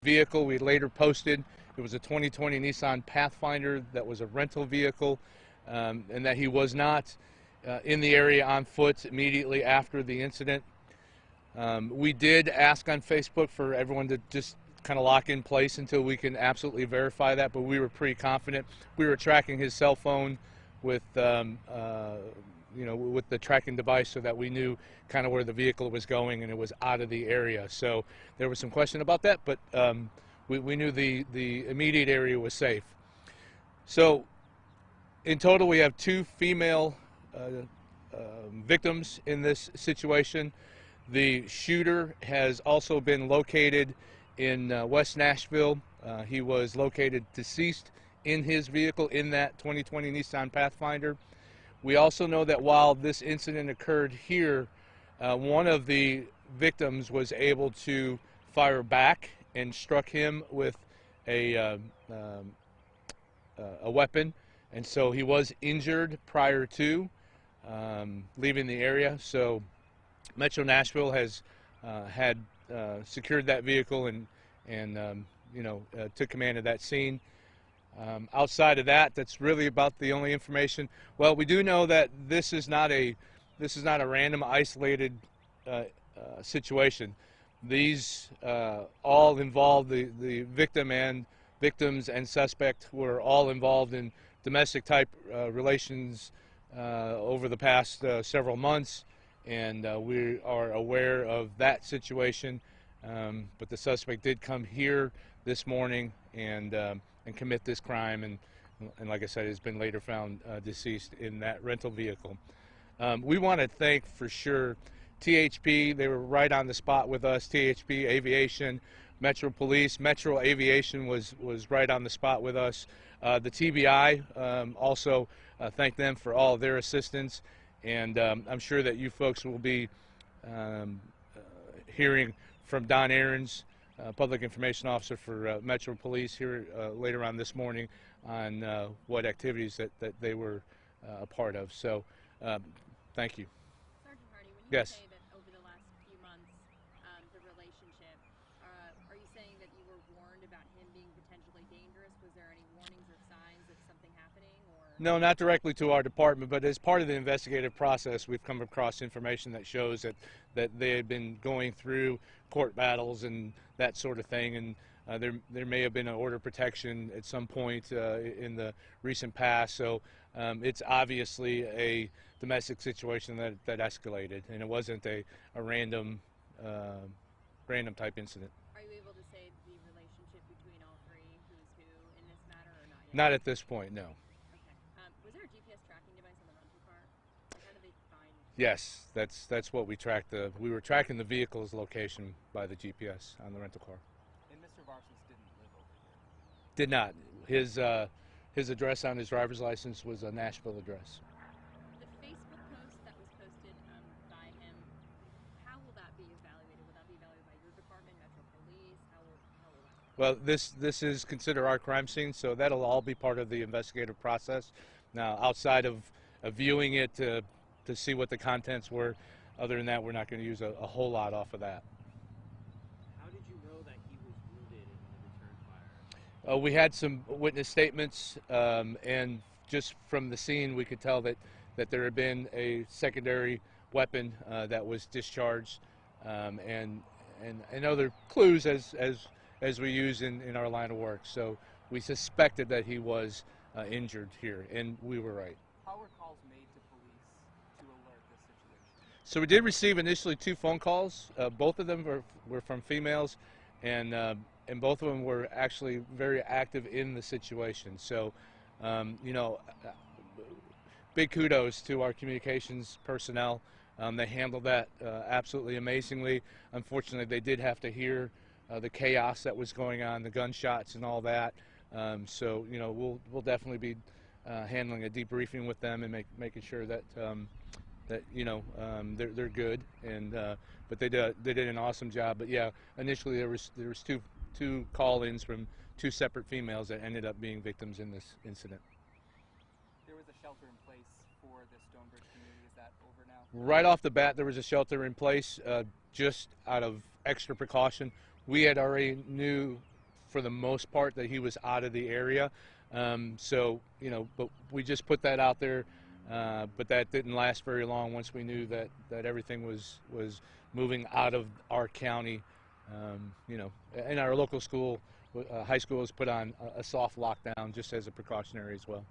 vehicle we later posted. It was a 2020 Nissan Pathfinder that was a rental vehicle, and that he was not in the area on foot immediately after the incident. We did ask on Facebook for everyone to just kind of lock in place until we can absolutely verify that, but we were pretty confident. We were tracking his cell phone with with the tracking device so that we knew kind of where the vehicle was going and it was out of the area. So there was some question about that, but we knew the immediate area was safe. So in total we have 2 female victims in this situation. The shooter has also been located in West Nashville. He was located deceased in his vehicle in that 2020 Nissan Pathfinder. We also know that while this incident occurred here, one of the victims was able to fire back and struck him with a weapon, and so he was injured prior to leaving the area. So Metro Nashville has had secured that vehicle and took command of that scene. Outside of that, that's really about the only information. Well, we do know that this is not a random isolated situation. These all involved the victim and victims and suspect were all involved in domestic type relations over the past several months, and we are aware of that situation. But the suspect did come here this morning and commit this crime, and like I said, has been later found deceased in that rental vehicle. We want to thank for sure THP. They were right on the spot with us. THP Aviation, Metro Police, Metro Aviation was right on the spot with us. The TBI also thank them for all of their assistance, and I'm sure that you folks will be hearing from Don Aarons, Public Information Officer for Metro Police, here later on this morning on what activities that they were a part of. So, thank you. Sergeant Hardy, when you Yes. say that over the last few months, the relationship, are you saying that you were warned about him being potentially dangerous? Was there any warnings or signs of something happening? Or No, not directly to our department, but as part of the investigative process, we've come across information that shows that they had been going through court battles and that sort of thing, and there may have been an order of protection at some point in the recent past. So it's obviously a domestic situation that escalated, and it wasn't a random type incident. are you able to say the relationship between all three, who's who in this matter, or not yet? Not at this point, no. Okay. Was there a GPS tracking device on the rental car? Like, how did they find? Yes, that's what we tracked. We were tracking the vehicle's location by the GPS on the rental car. And Mr. Varsos didn't live over here. Did not. His address on his driver's license was a Nashville address. The Facebook post that was posted by him, how will that be evaluated? Will that be evaluated by your department, Metro Police? How will that? Well, this is considered our crime scene, so that'll all be part of the investigative process. Now, outside of viewing it to see what the contents were, other than that, we're not going to use a whole lot off of that. How did you know that he was wounded in the return fire? We had some witness statements, and just from the scene, we could tell that there had been a secondary weapon that was discharged, and other clues as we use in our line of work. So we suspected that he was injured here, and we were right. How were calls made to police to alert this situation? So we did receive initially 2 phone calls. Both of them were from females, and both of them were actually very active in the situation. So, big kudos to our communications personnel. They handled that absolutely amazingly. Unfortunately, they did have to hear the chaos that was going on, the gunshots and all that. So, we'll definitely be handling a debriefing with them and making sure that they're good, and but they did an awesome job. But yeah, initially there was two call-ins from 2 separate females that ended up being victims in this incident. There was a shelter in place for the Stonebridge community. Is that over now? Right off the bat, there was a shelter in place just out of extra precaution. We had already knew for the most part that he was out of the area. So, but we just put that out there, but that didn't last very long once we knew that everything was moving out of our county. In our local school, high school has put on a soft lockdown just as a precautionary as well.